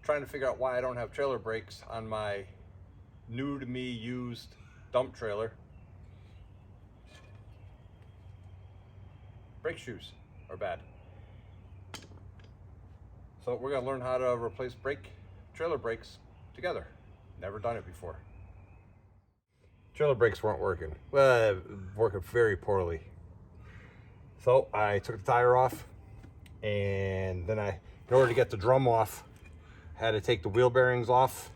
trying to figure out why I don't have trailer brakes on my new to me used dump trailer. Brake shoes are bad. So we're gonna learn how to replace trailer brakes together. Never done it before. Trailer brakes weren't working. Well, working very poorly. So I took the tire off, and then in order to get the drum off, had to take the wheel bearings off,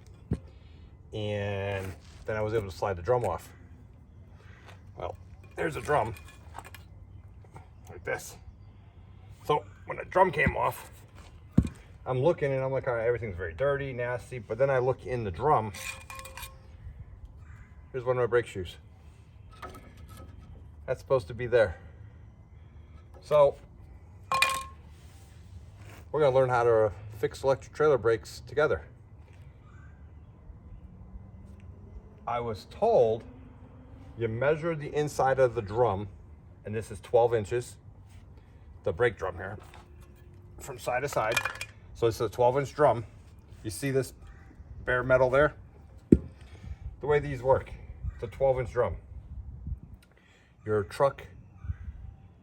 and then I was able to slide the drum off. Well, there's a drum, like this. So when the drum came off, I'm looking and I'm like, all right, everything's very dirty, nasty, but then I look in the drum. Here's one of my brake shoes. That's supposed to be there. So we're gonna learn how to fix electric trailer brakes together. I was told you measure the inside of the drum, and this is 12 inches, the brake drum here, from side to side. So it's a 12-inch drum. You see this bare metal there? The way these work, it's a 12-inch drum. Your truck,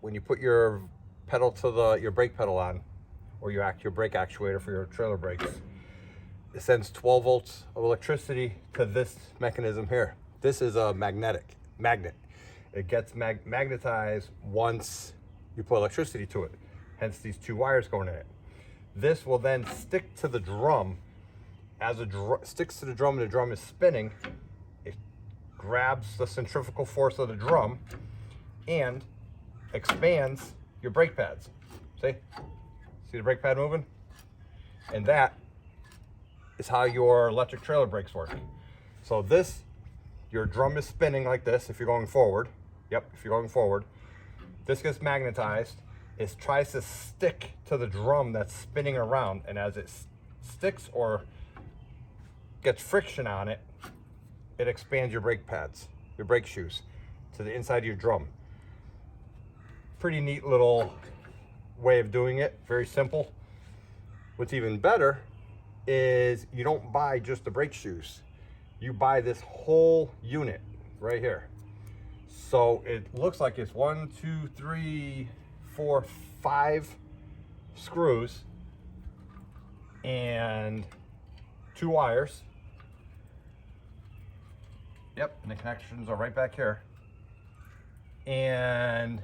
when you put your pedal to your brake pedal on, or your brake actuator for your trailer brakes, it sends 12 volts of electricity to this mechanism here. This is a magnet. It gets magnetized once you put electricity to it, hence these two wires going in it. This will then stick to the drum. As it sticks to the drum and the drum is spinning, it grabs the centrifugal force of the drum and expands your brake pads. See the brake pad moving? And that is how your electric trailer brakes work. So your drum is spinning like this if you're going forward. Yep, if you're going forward. This gets magnetized. It tries to stick to the drum that's spinning around, and as it sticks or gets friction on it, it expands your brake pads, your brake shoes, to the inside of your drum. Pretty neat little way of doing it, very simple. What's even better is you don't buy just the brake shoes. You buy this whole unit right here. So it looks like it's 1, 2, 3, 4, 5 screws and 2 wires. Yep, and the connections are right back here. And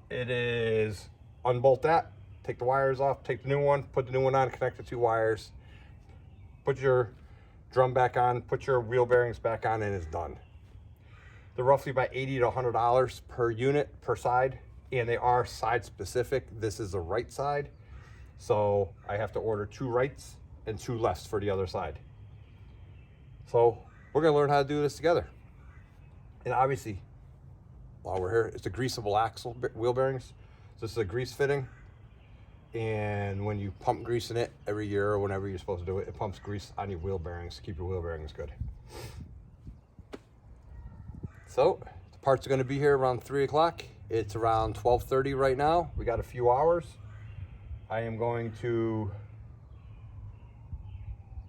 it is unbolt that, take the wires off, take the new one, put the new one on, connect the 2 wires, put your drum back on, put your wheel bearings back on, and it's done. They're roughly about $80 to $100 per unit, per side, and they are side specific. This is the right side, so I have to order 2 rights and 2 lefts for the other side. So we're gonna learn how to do this together. And obviously, while we're here, it's a greasable axle wheel bearings. So this is a grease fitting, and when you pump grease in it every year or whenever you're supposed to do it, it pumps grease on your wheel bearings to keep your wheel bearings good. So the parts are going to be here around 3 o'clock. It's around 12:30 right now. We got a few hours. I am going to,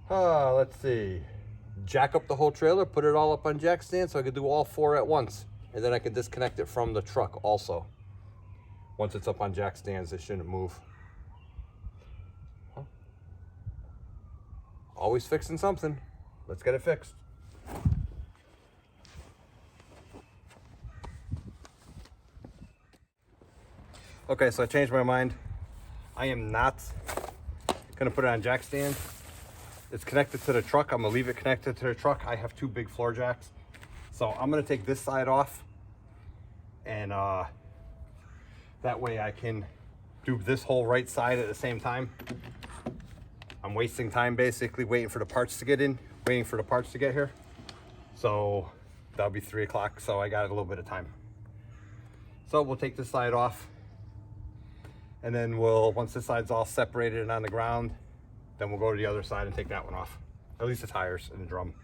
let's see, jack up the whole trailer, put it all up on jack stands so I can do all 4 at once. And then I can disconnect it from the truck also. Once it's up on jack stands, it shouldn't move. Always fixing something. Let's get it fixed. Okay, so I changed my mind. I am not gonna put it on jack stand. It's connected to the truck. I'm gonna leave it connected to the truck. I have 2 big floor jacks. So I'm gonna take this side off, and that way I can do this whole right side at the same time. I'm wasting time basically waiting for the parts to get in, waiting for the parts to get here. So that'll be 3 o'clock, so I got a little bit of time. So we'll take this side off, and then once this side's all separated and on the ground, then we'll go to the other side and take that one off. At least the tires and the drum.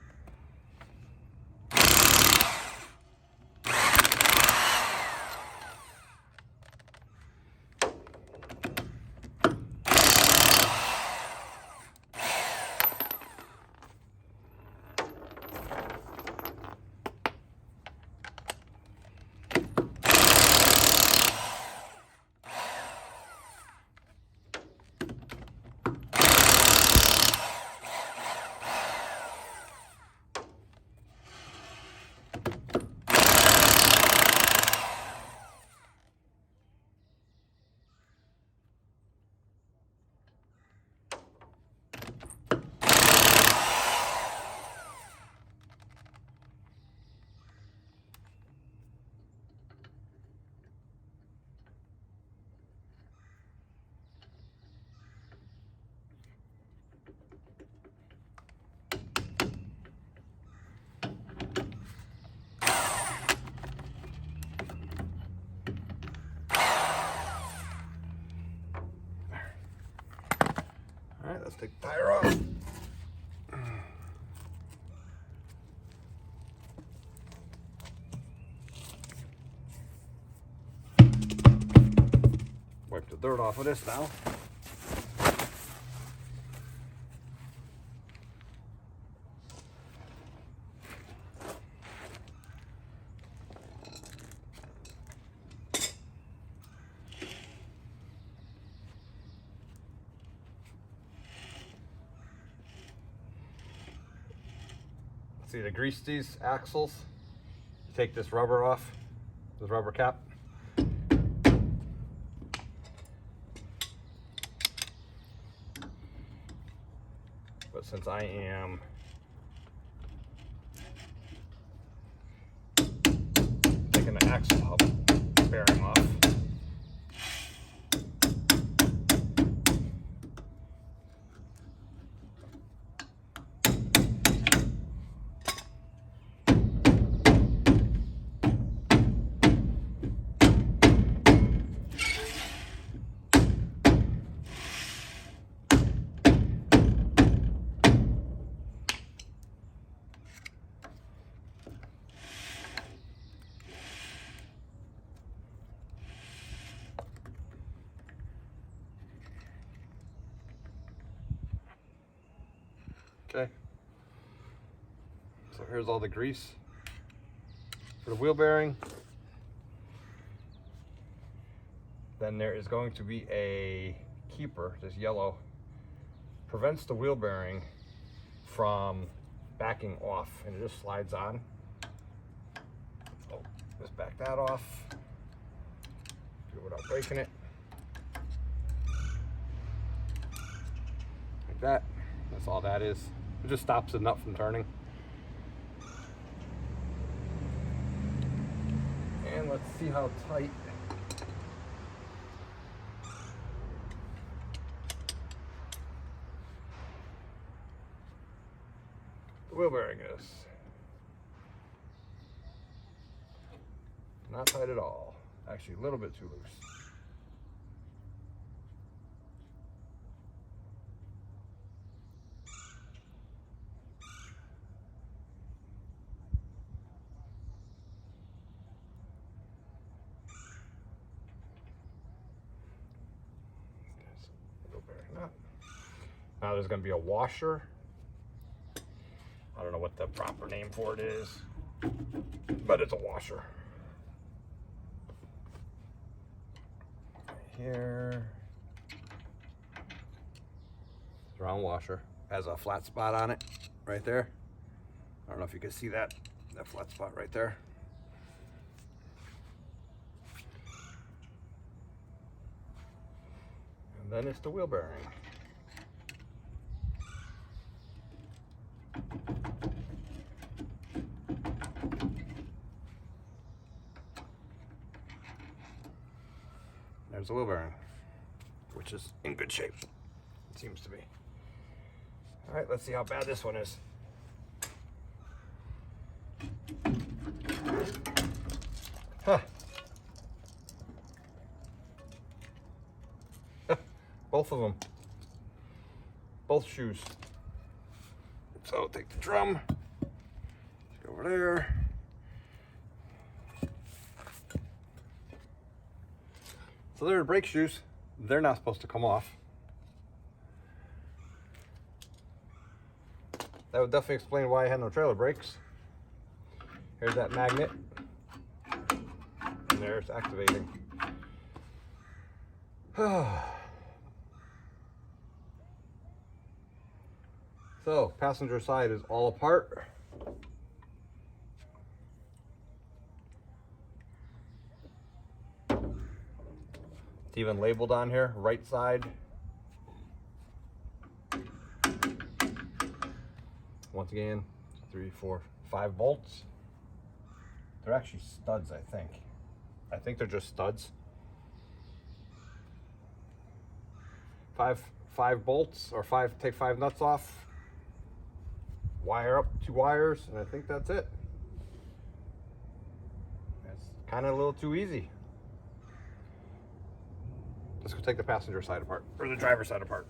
take the tire off. Wipe the dirt off of this now. See, to grease these axles, you take this rubber off, this rubber cap. But since I am taking the axle hub bearing off, okay. So here's all the grease for the wheel bearing. Then there is going to be a keeper, this yellow, prevents the wheel bearing from backing off, and it just slides on. So just back that off, do it without breaking it, like that. That's all that is. It just stops the nut from turning. And let's see how tight the wheel bearing is. Not tight at all. Actually, a little bit too loose. Now there's going to be a washer. I don't know what the proper name for it is, but it's a washer. Here. Round washer. Has a flat spot on it right there. I don't know if you can see that flat spot right there. And then it's the wheel bearing. There's the wheel bearing, which is in good shape, it seems to be. All right, let's see how bad this one is. Huh. Both of them. Both shoes. So take the drum, go over there. So they're brake shoes. They're not supposed to come off. That would definitely explain why I had no trailer brakes. Here's that magnet. And there it's activating. So, passenger side is all apart. It's even labeled on here, right side. Once again, 3, 4, 5 bolts. They're actually studs, I think. I think they're just studs. Five bolts, or take 5 nuts off. Wire up 2 wires, and I think that's it. It's kind of a little too easy. Let's go take the passenger side apart, or the driver's side apart.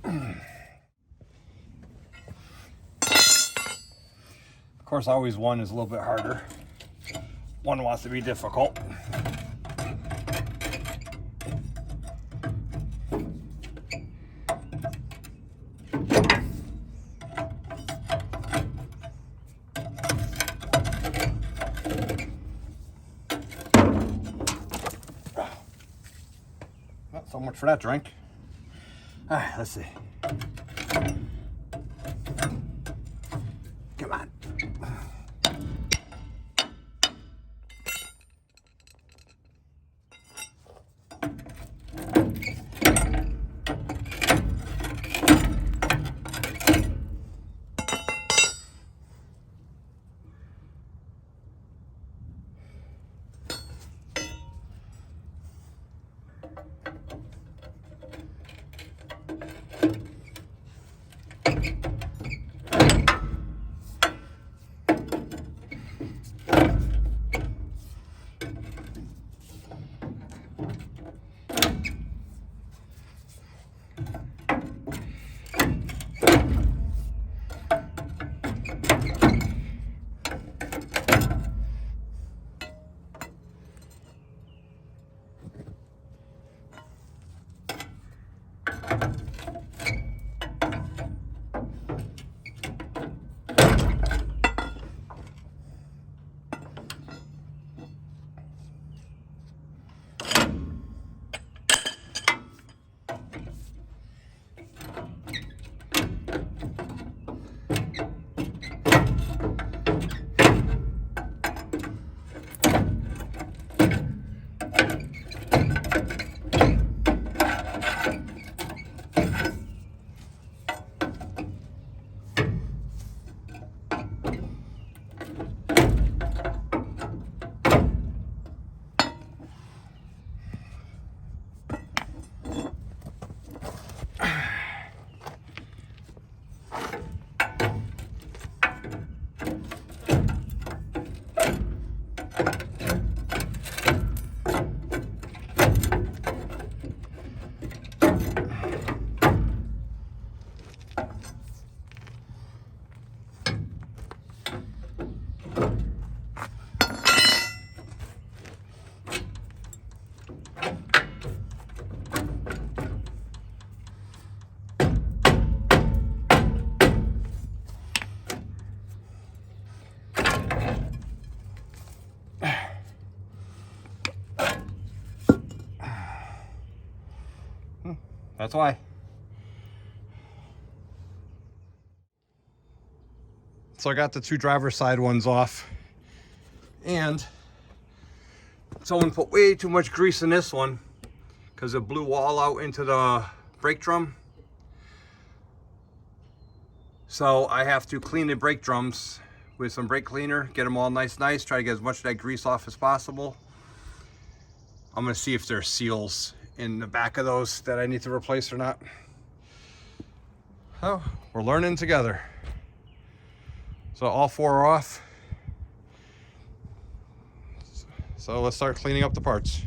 Of course, always one is a little bit harder. One wants to be difficult. Not so much for that drink. All right, let's see. Come on. That's why. So I got the two driver's side ones off, and someone put way too much grease in this one because it blew all out into the brake drum. So I have to clean the brake drums with some brake cleaner, get them all nice, try to get as much of that grease off as possible. I'm gonna see if there's seals in the back of those that I need to replace or not. Oh, we're learning together. So all four are off. So let's start cleaning up the parts.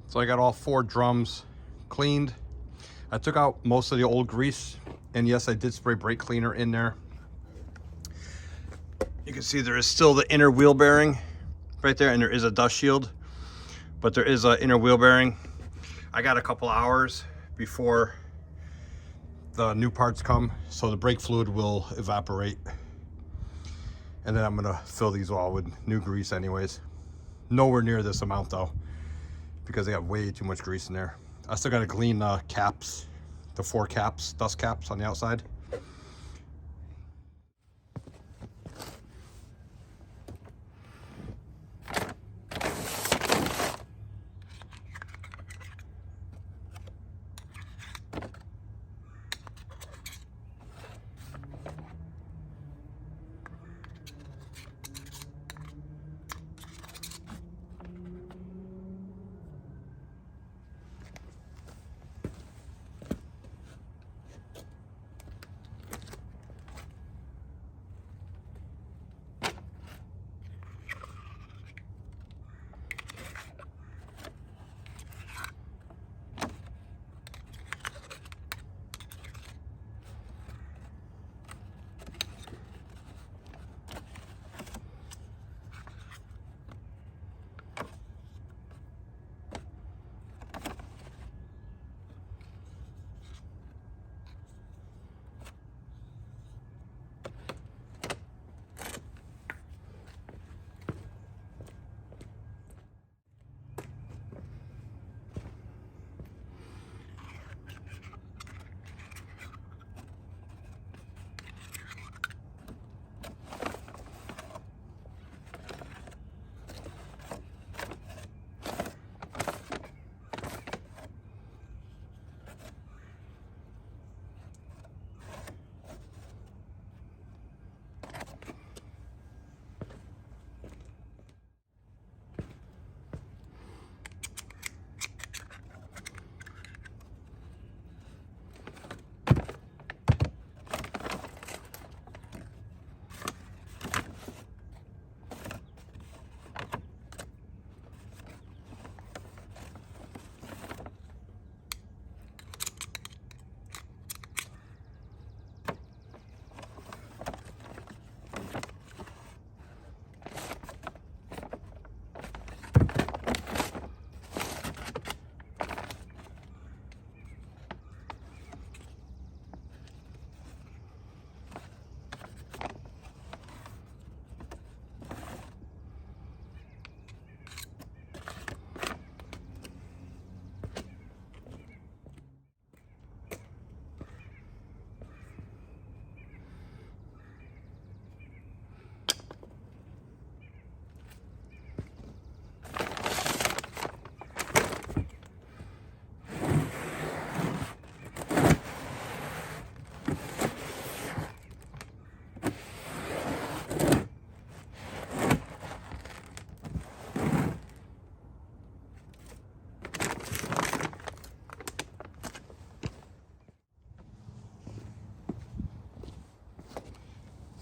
So I got all 4 drums cleaned. I took out most of the old grease, and yes, I did spray brake cleaner in there. You can see there is still the inner wheel bearing right there, and there is a dust shield, but there is an inner wheel bearing. I got a couple hours before the new parts come, so the brake fluid will evaporate. And then I'm gonna fill these all with new grease anyways. Nowhere near this amount though, because they have way too much grease in there. I still gotta clean the caps, the 4 caps, dust caps on the outside.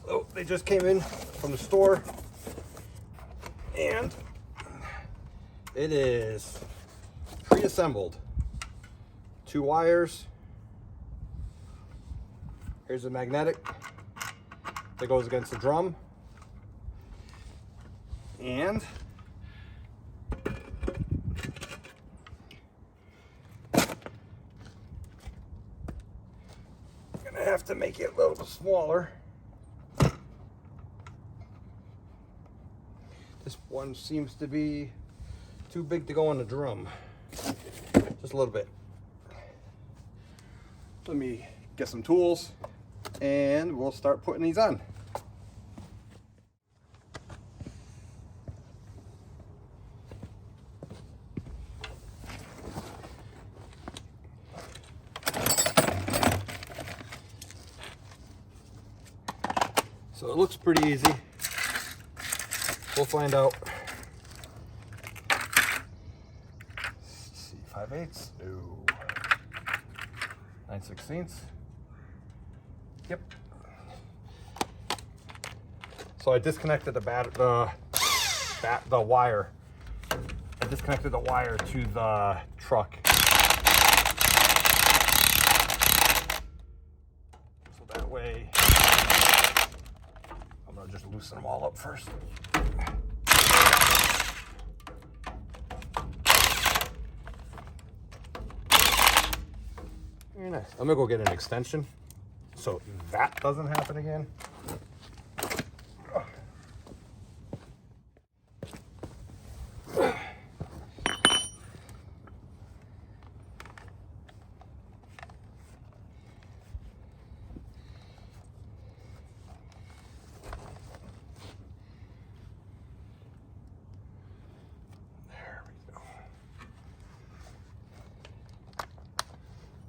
So they just came in from the store, and it is pre-assembled. 2 wires. Here's the magnetic that goes against the drum. And I'm gonna have to make it a little bit smaller. This one seems to be too big to go on the drum. Just a little bit. Let me get some tools and we'll start putting these on. So it looks pretty easy. We'll find out. See, 5/8? No. 9/16? Yep. So I disconnected the wire, and I disconnected the wire to the truck. So that way, I'm gonna just loosen them all up first. Very nice. I'm gonna go get an extension so that doesn't happen again.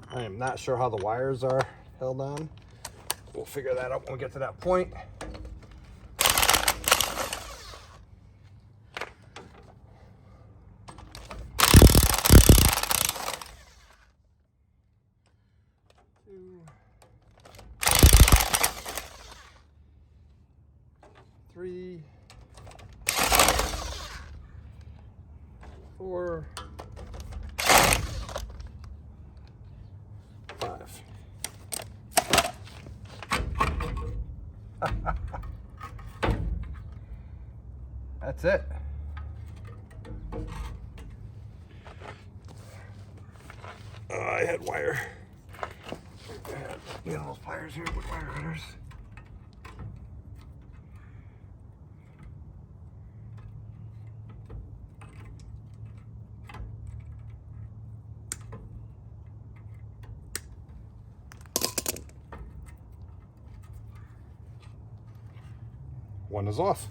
I am not sure how the wires are held on. We'll figure that out when we get to that point. Two, three, four, five. That's it. I had wire. You know those pliers here with wire cutters. One is off.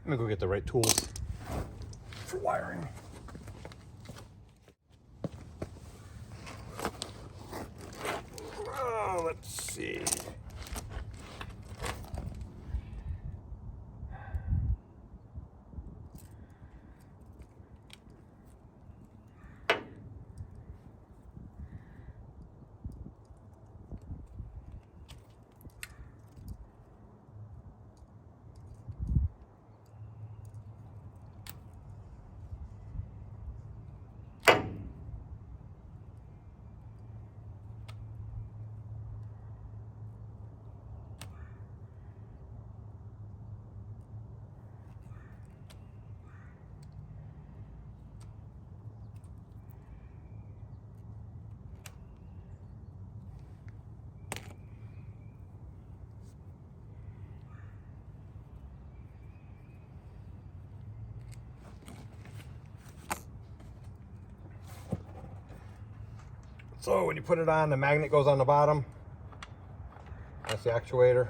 Let me go get the right tools for wiring. Oh, let's see. So when you put it on, the magnet goes on the bottom. That's the actuator.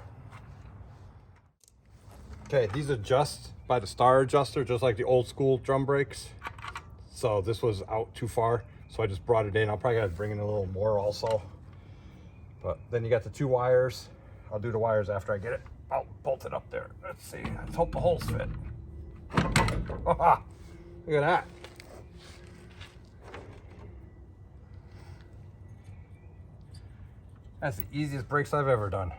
Okay, these adjust by the star adjuster, just like the old school drum brakes. So this was out too far, so I just brought it in. I'll probably have to bring in a little more also. But then you got the two wires. I'll do the wires after I get it. I'll bolt it up there. Let's see. Let's hope the holes fit. Look at that. That's the easiest brakes I've ever done.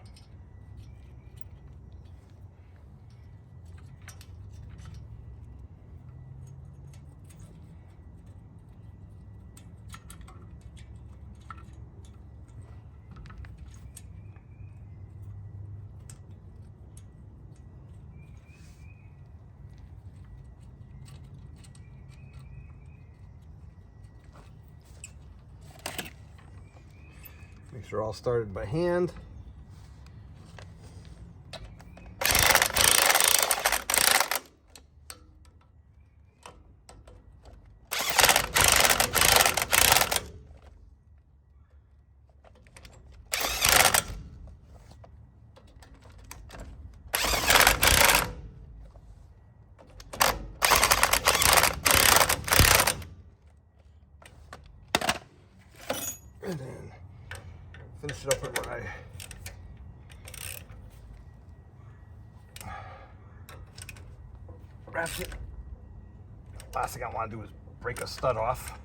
Make sure all started by hand. finish it up with my ratchet. Last thing I want to do is break a stud off.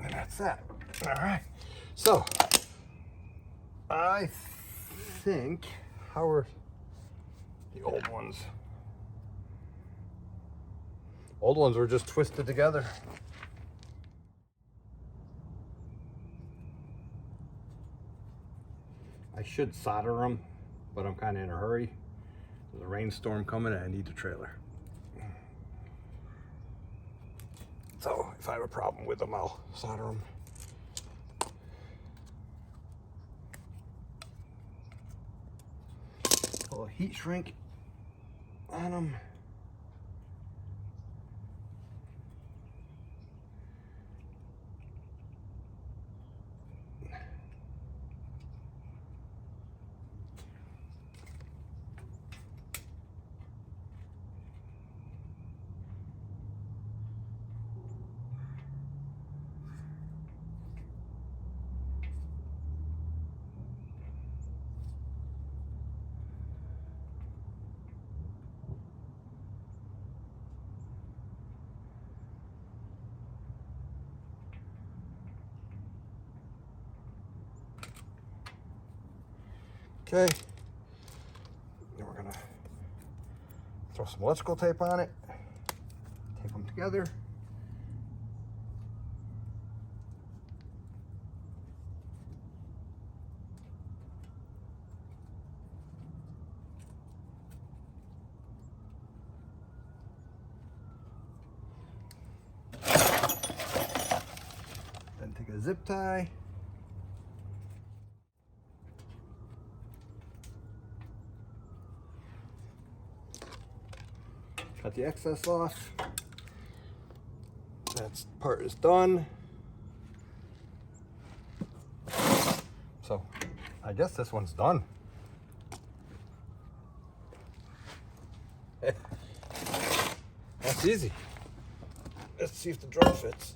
And that's that. All right. So I think, how are the old ones? Old ones were just twisted together. I should solder them, but I'm kind of in a hurry. There's a rainstorm coming and I need the trailer. So if I have a problem with them, I'll solder them. A little heat shrink on them. Okay, then we're gonna throw some electrical tape on it, tape them together. Then take a zip tie. Cut the excess off. That part is done. So I guess this one's done. That's easy. Let's see if the drum fits.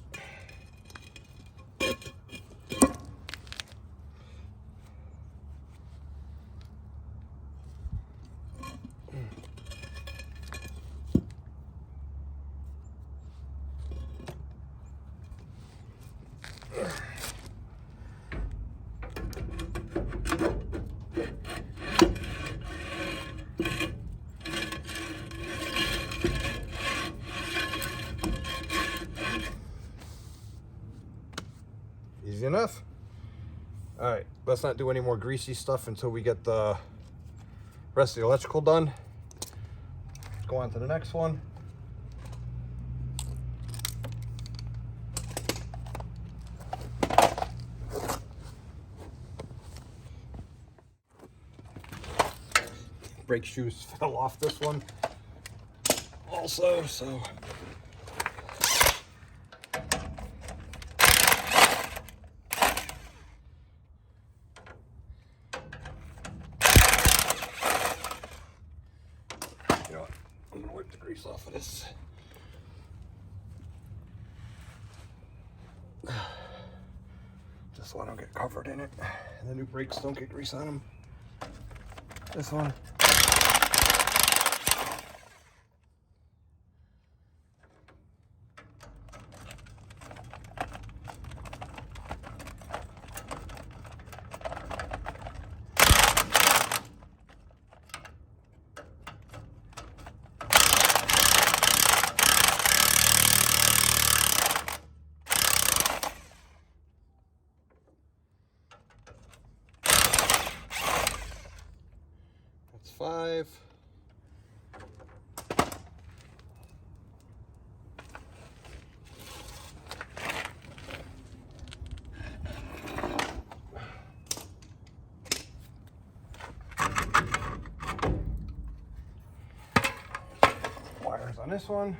Easy enough. All right, let's not do any more greasy stuff until we get the rest of the electrical done. Let's go on to the next one. Brake shoes fell off this one also, so you know what, I'm gonna wipe the grease off of this. Just so I don't get covered in it, and the new brakes don't get grease on them. This one. That's 5. Wires on this one.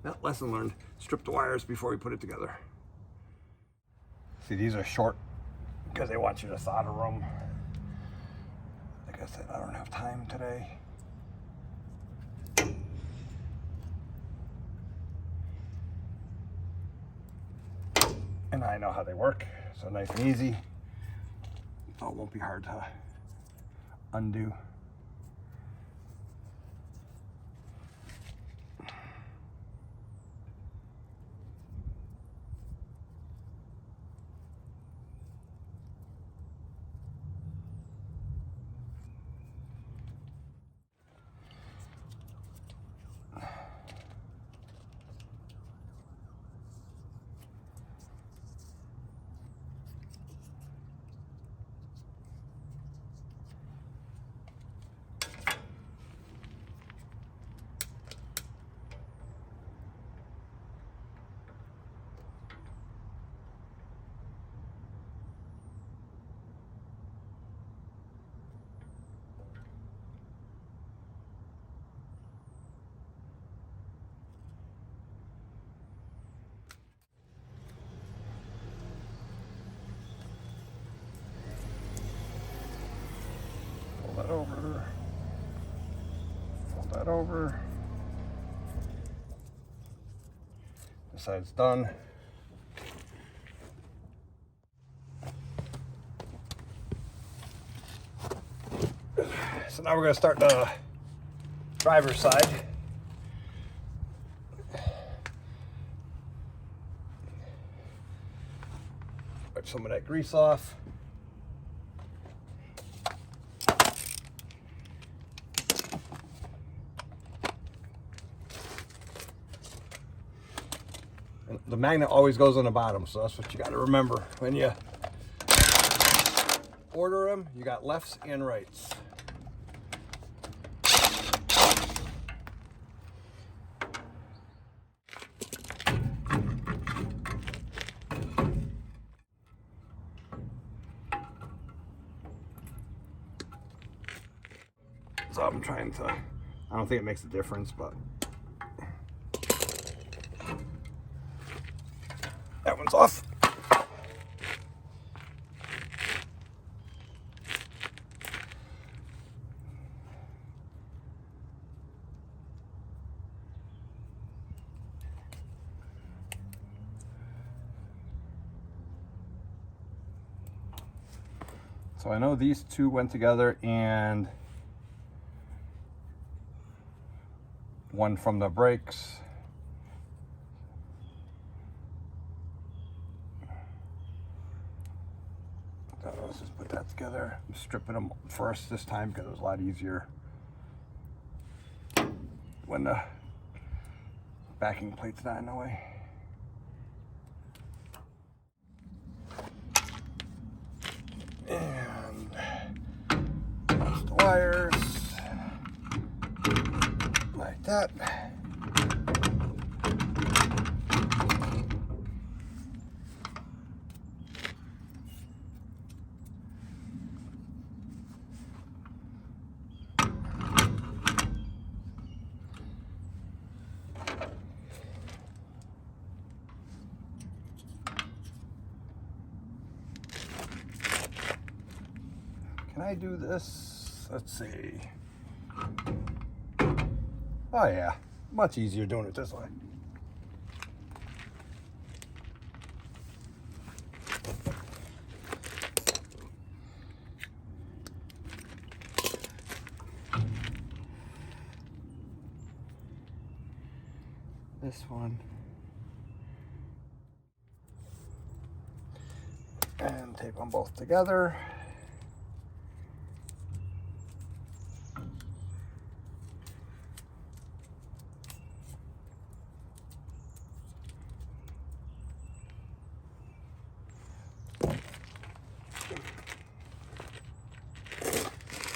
That lesson learned. Strip the wires before we put it together. See, these are short because they want you to solder them. Like I said, I don't have time today. And I know how they work, so nice and easy. So it won't be hard to undo. Pull that over. Fold that over. This side's done. So now we're going to start the driver's side. Wipe some of that grease off. And the magnet always goes on the bottom, so that's what you got to remember when you order them. You got lefts and rights. So I'm trying to, I don't think it makes a difference, but that one's off. So I know these two went together, and one from the brakes. So let's just put that together. I'm stripping them first this time because it was a lot easier when the backing plate's not in the way. And that's the wires. Like that. Can I do this? Let's see. Oh yeah, much easier doing it this way. This one. And tape them both together.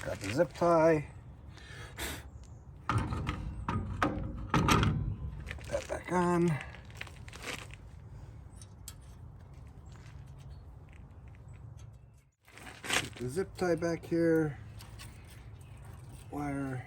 Got the zip tie. Put that back on. Put the zip tie back here. Wire.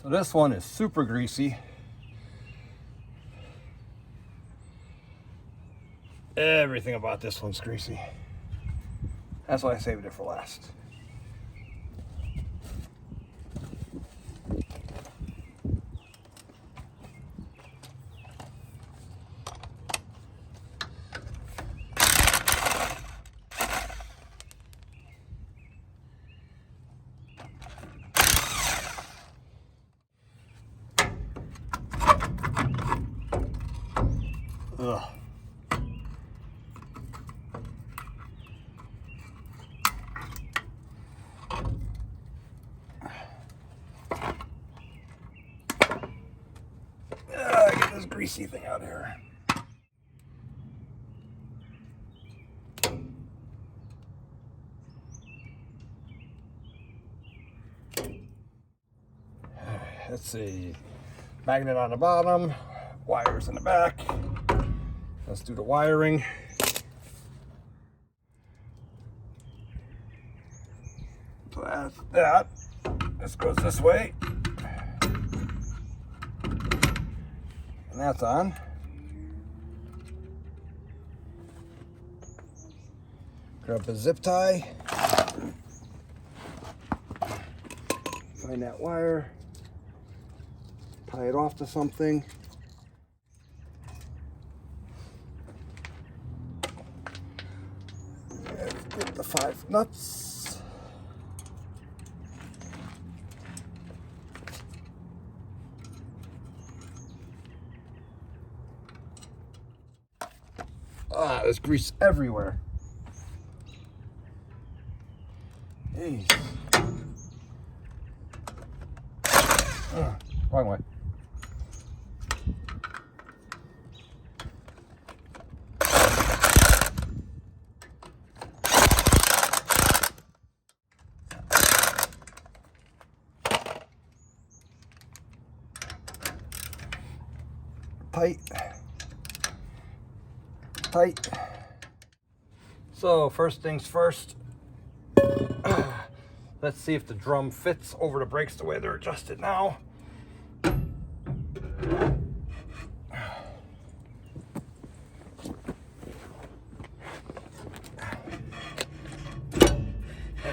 So this one is super greasy. Everything about this one's greasy. That's why I saved it for last. Ugh. Get this greasy thing out of here. Let's see. Magnet on the bottom, wires in the back. Let's do the wiring. So that's that. This goes this way. And that's on. Grab a zip tie. Find that wire. Tie it off to something. Let's get the 5 nuts. Ah, there's grease everywhere. Jeez. Wrong way. Tight. So first things first, let's see if the drum fits over the brakes the way they're adjusted now. And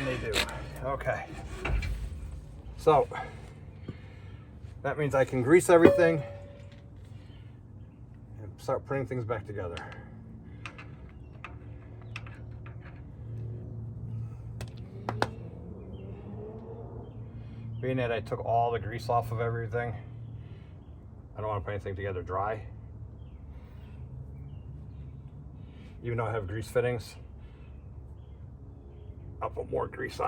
they do. Okay. So that means I can grease everything and start putting things back together. Being that I took all the grease off of everything, I don't want to put anything together dry. Even though I have grease fittings, I'll put more grease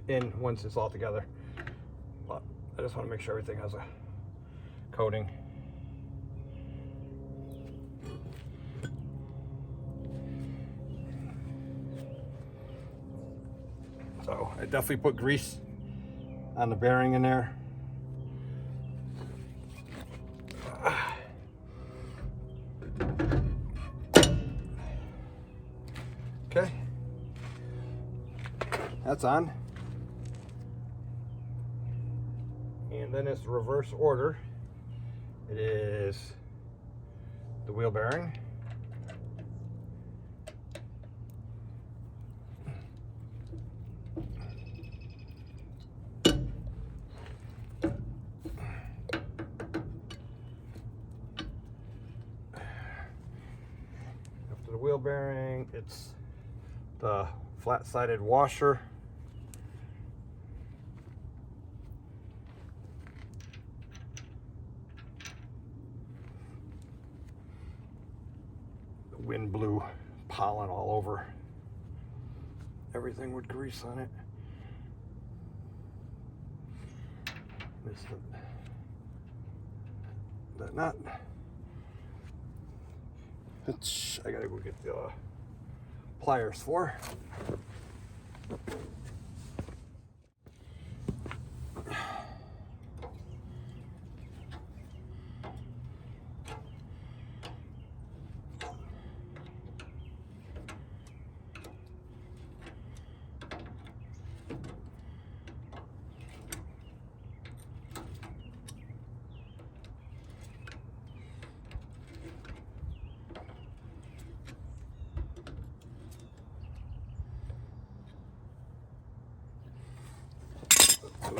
in once it's all together. But I just want to make sure everything has a coating. So I definitely put grease on the bearing in there. Okay, that's on. And then it's reverse order. It is the wheel bearing. After the wheel bearing, it's the flat-sided washer. The wind blew pollen all over everything with grease on it. Missed that nut. Which I gotta go get the pliers for.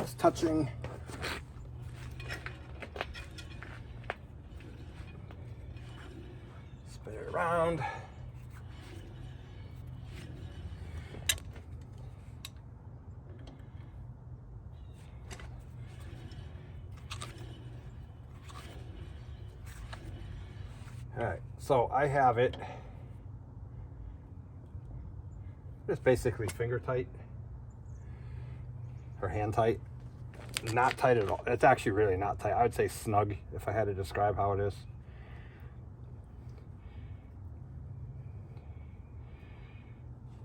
less touching. Spin it around. All right, so I have it. It's basically finger tight or hand tight. Not tight at all. It's actually really not tight. I would say snug if I had to describe how it is.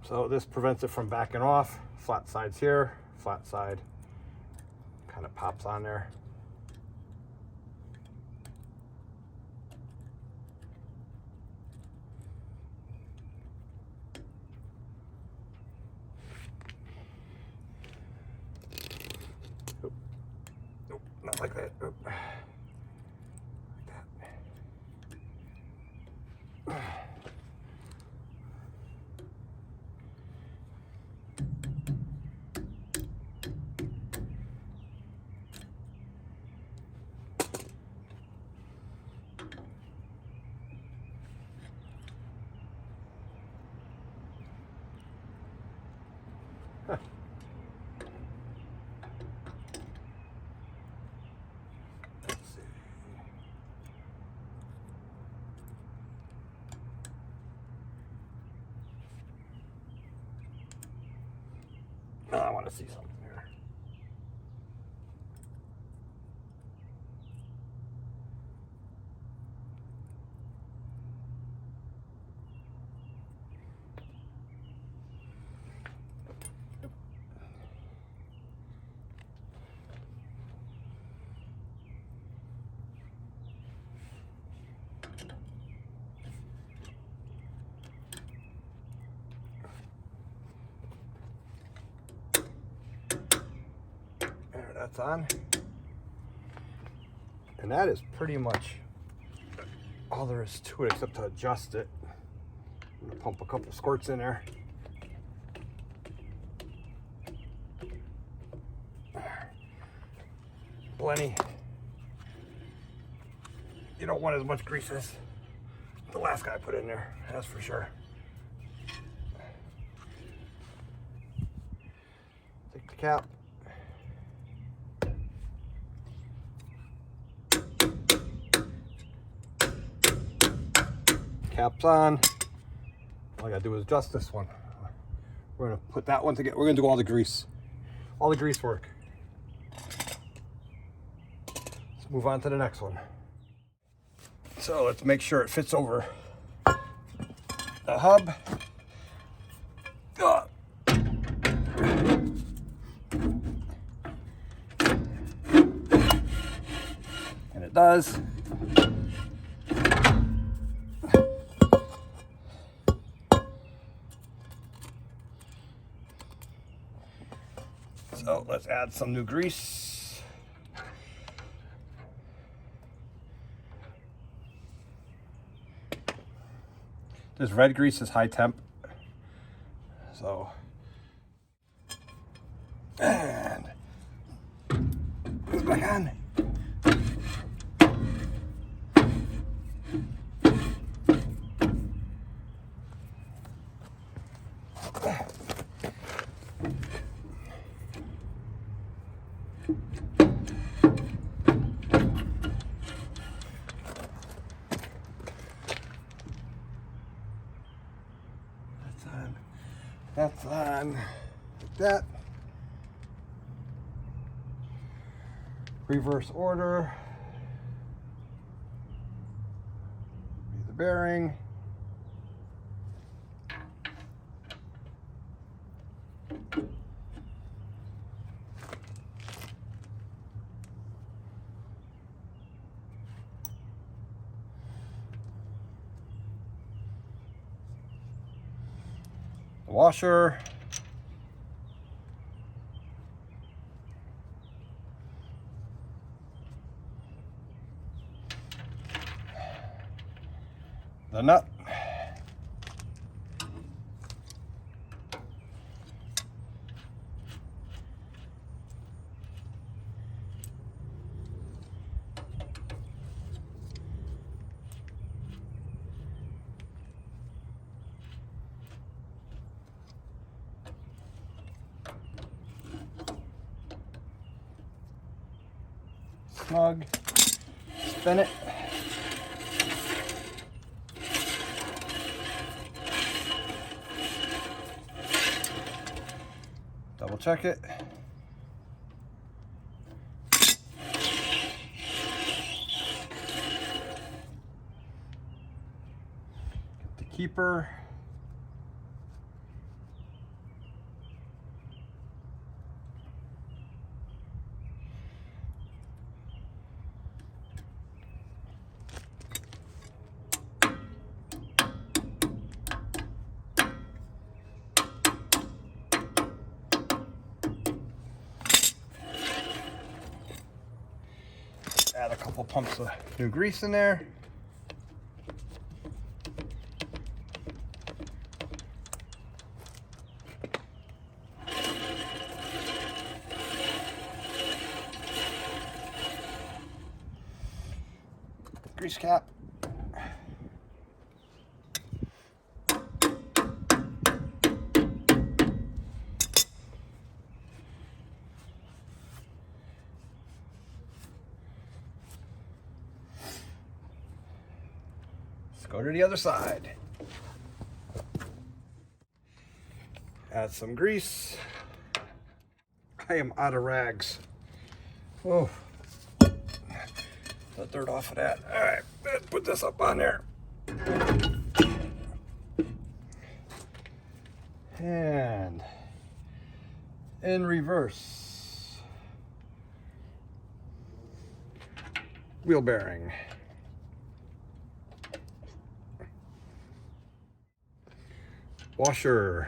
So this prevents it from backing off. Flat side's here, flat side kind of pops on there. Nope, not like that. Oop. Like that. I want to see something here. There, that's on. And that is pretty much all there is to it except to adjust it. I'm gonna pump a couple squirts in there. Plenty. You don't want as much grease as the last guy put in there, that's for sure. Take the cap. Cap's on. All I gotta do is adjust this one. We're gonna put that one together. We're gonna do all the grease work. Let's move on to the next one. So let's make sure it fits over the hub. And it does. So let's add some new grease. This red grease is high temp. So, and put it back on. That's on like that. Reverse order. Read the bearing. The washer. The nut. snug. Spin it. Double check it. Get the keeper. Add a couple pumps of new grease in there. Grease cap. Let's go to the other side. Add some grease. I am out of rags. Oh, the dirt off of that. All right, let's put this up on there. And in reverse. Wheel bearing. Washer.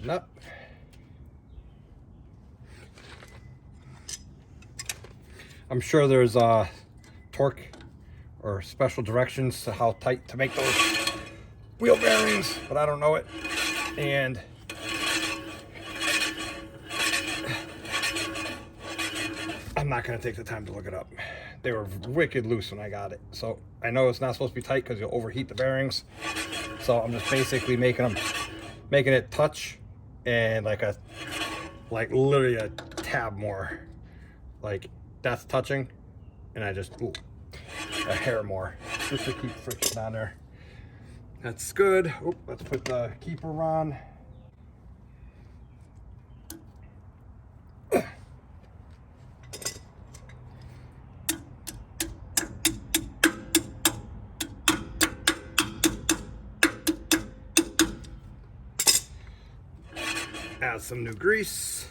Nut. I'm sure there's torque or special directions to how tight to make those wheel bearings, but I don't know it. And I'm not going to take the time to look it up. They were wicked loose when I got it. So I know it's not supposed to be tight because you'll overheat the bearings. So I'm just basically making it touch and like literally a tab more. Like that's touching and I just, a hair more just to keep friction on there. That's good. Let's put the keeper on. Add some new grease.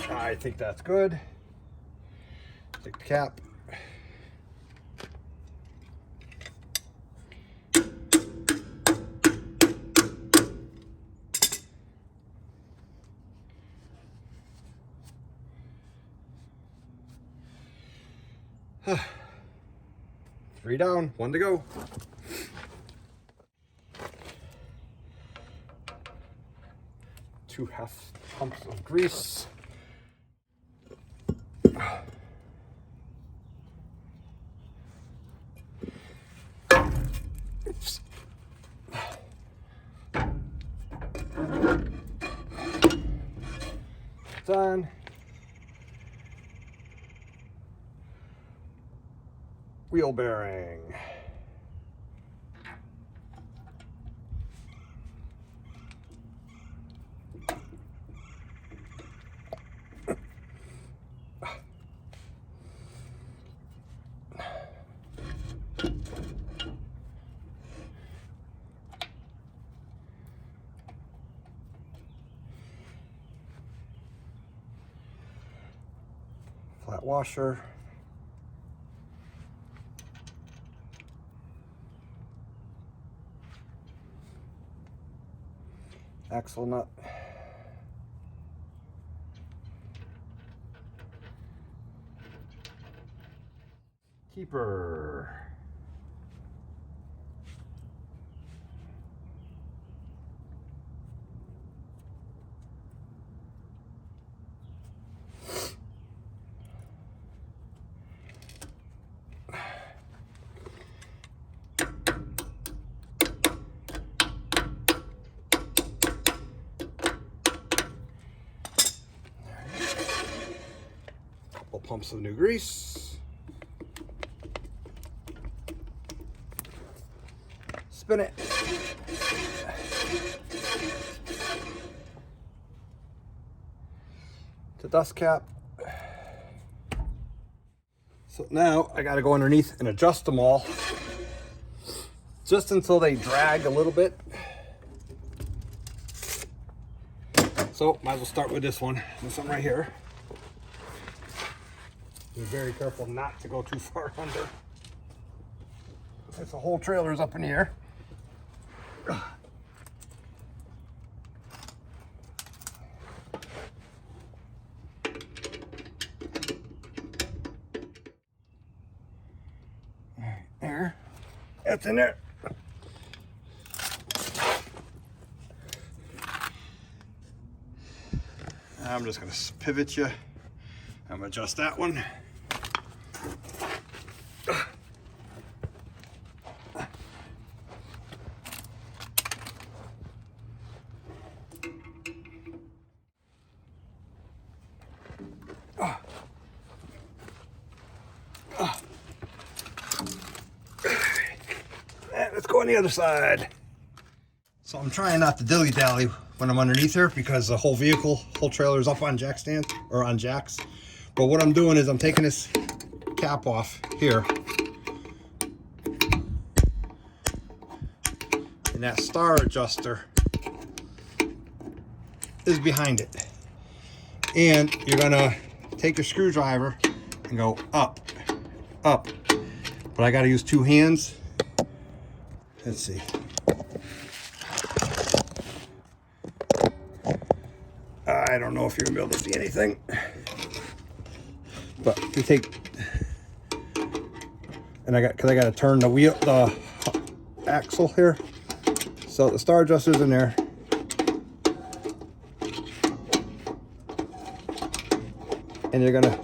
I think that's good. Take the cap. Three down, one to go. Two half pumps of grease. Oops. Done. Wheel bearing. Flat washer. Axle nut. Keeper. Couple pumps of new grease. Spin it. The dust cap. So now I got to go underneath and adjust them all just until they drag a little bit. So might as well start with this one right here. Be very careful not to go too far under. Since the whole trailer is up in the air. There, that's in there. I'm just going to pivot you. I'm going to adjust that one. Let's go on the other side. So I'm trying not to dilly-dally when I'm underneath here because the whole trailer is up on jack stands or on jacks. But what I'm doing is I'm taking this cap off here. And that star adjuster is behind it. And you're gonna take a screwdriver and go up, up. But I gotta use two hands. Let's see. I don't know if you're gonna be able to see anything, but you take, and I got to turn the wheel, the axle here. So the star adjuster's in there. And you're gonna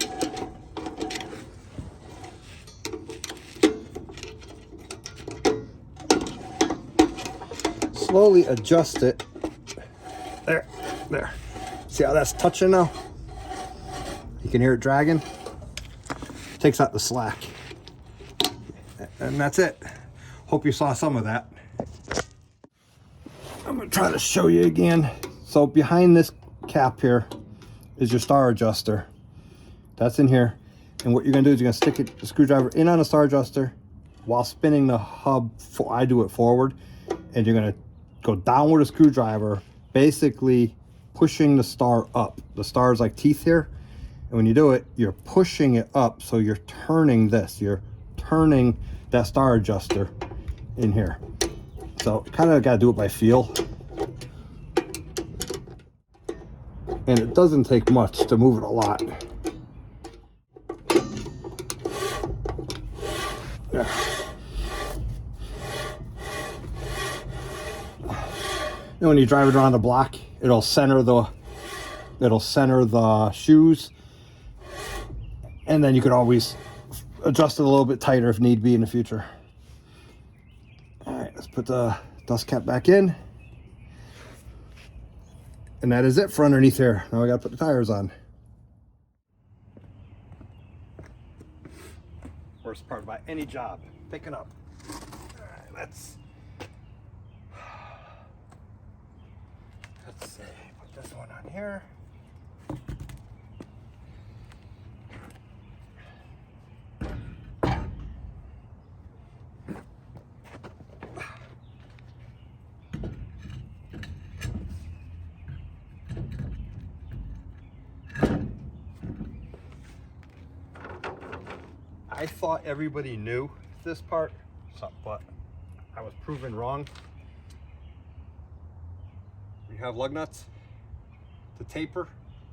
slowly adjust it. There. See how that's touching now? You can hear it dragging. Takes out the slack. And that's it. Hope you saw some of that. I'm gonna try to show you again. So behind this cap here is your star adjuster. That's in here. And what you're gonna do is you're gonna stick the screwdriver in on the star adjuster while spinning the hub. I do it forward. And you're gonna go down with a screwdriver, basically pushing the star up. The star is like teeth here. And when you do it, you're pushing it up. So you're turning this. You're turning that star adjuster in here. So kind of got to do it by feel. And it doesn't take much to move it a lot. Yeah. And when you drive it around the block, it'll center the shoes. And then you could always adjust it a little bit tighter if need be in the future. All right, let's put the dust cap back in. And that is it for underneath here. Now I gotta put the tires on. Worst part about any job, picking up. All right, let's see, put this one on here. I thought everybody knew this part, but I was proven wrong. You have lug nuts, the taper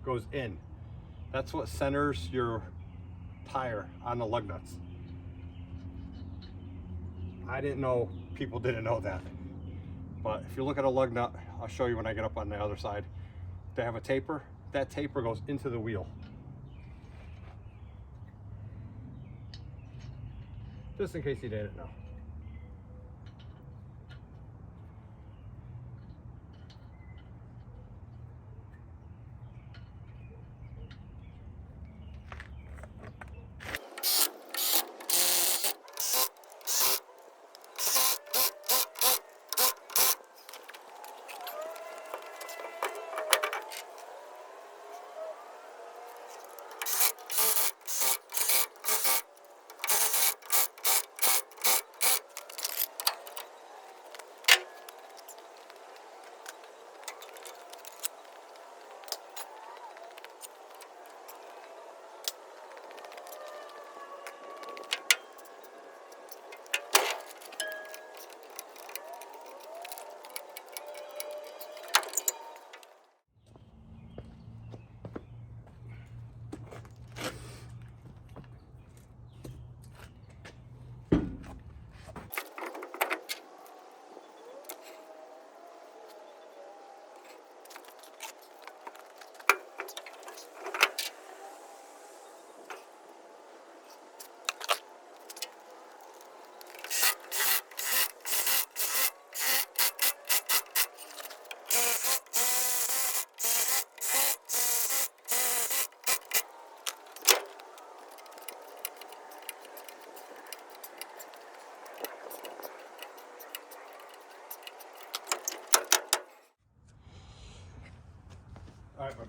goes in. That's what centers your tire on the lug nuts. I didn't know people didn't know that. But if you look at a lug nut, I'll show you when I get up on the other side. They have a taper. That taper goes into the wheel. Just in case you didn't know.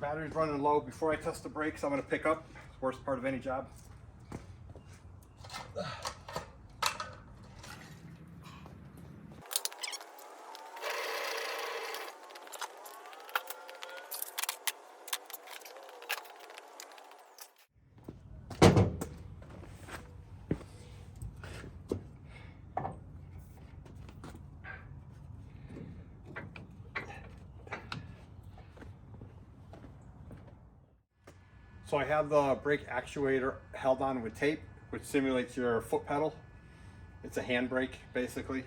battery's running low. Before I test the brakes, I'm gonna pick up. It's the worst part of any job. So I have the brake actuator held on with tape, which simulates your foot pedal. It's a hand brake, basically.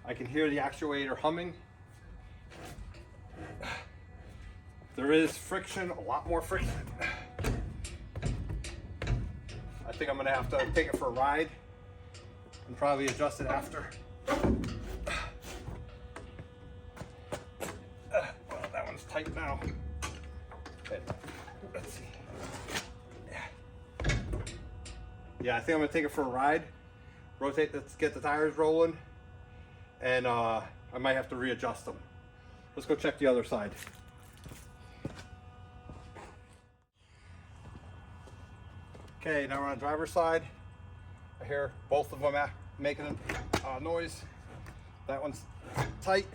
I can hear the actuator humming. There is friction, a lot more friction. I think I'm gonna have to take it for a ride and probably adjust it after. Well, that one's tight now. Okay, let's see. Yeah, I think I'm gonna take it for a ride, rotate, let's get the tires rolling, and I might have to readjust them. Let's go check the other side. Okay, now we're on the driver's side. I hear both of them making a noise. That one's tight.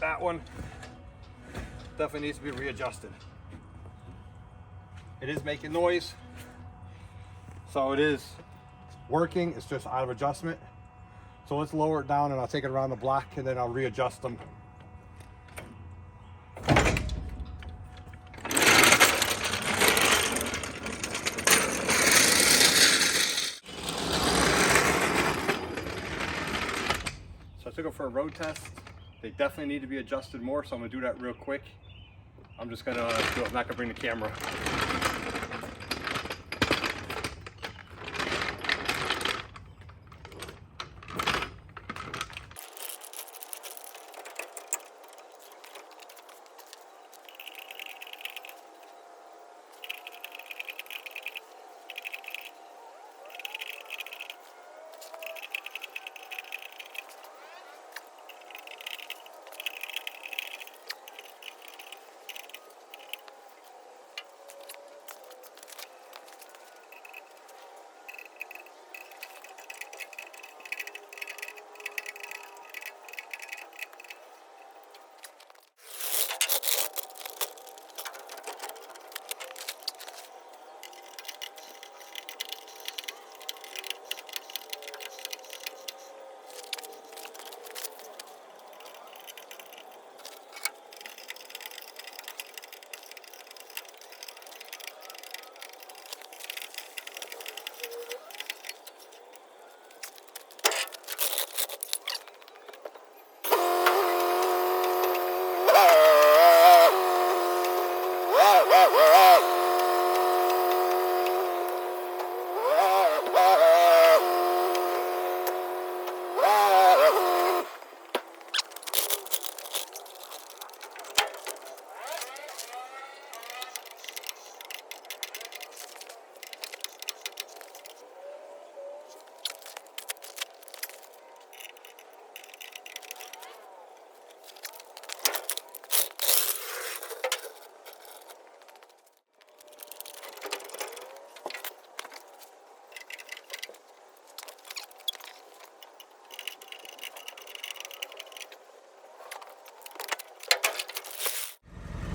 That one definitely needs to be readjusted. It is making noise, so it is working. It's just out of adjustment. So let's lower it down and I'll take it around the block and then I'll readjust them. So I took it for a road test. They definitely need to be adjusted more, so I'm gonna do that real quick. I'm just gonna do it. I'm not gonna bring the camera.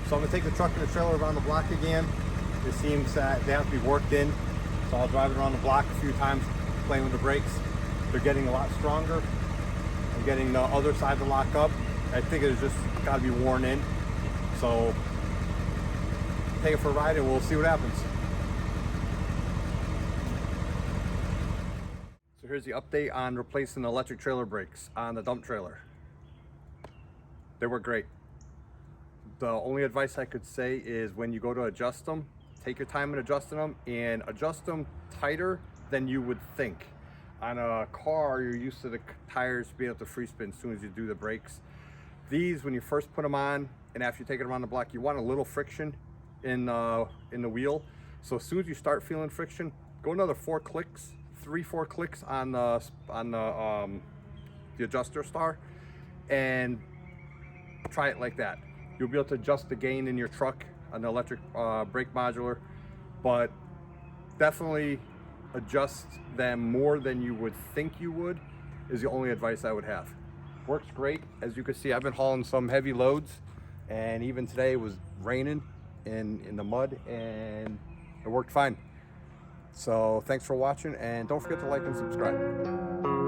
So I'm gonna take the truck and the trailer around the block again. It seems that they have to be worked in. So I'll drive it around the block a few times, playing with the brakes. They're getting a lot stronger. I'm getting the other side to lock up. I think it's just gotta be worn in. So take it for a ride and we'll see what happens. So here's the update on replacing the electric trailer brakes on the dump trailer. They work great. The only advice I could say is when you go to adjust them, take your time in adjusting them and adjust them tighter than you would think. On a car, you're used to the tires being able to free spin as soon as you do the brakes. These, when you first put them on and after you take it around the block, you want a little friction in the wheel. So as soon as you start feeling friction, go another 4 clicks, 3-4 clicks on the adjuster star, and try it like that. You'll be able to adjust the gain in your truck, an electric brake modular, but definitely adjust them more than you would think you would is the only advice I would have. Works great. As you can see, I've been hauling some heavy loads, and even today it was raining in the mud, and it worked fine. So thanks for watching, and don't forget to like and subscribe.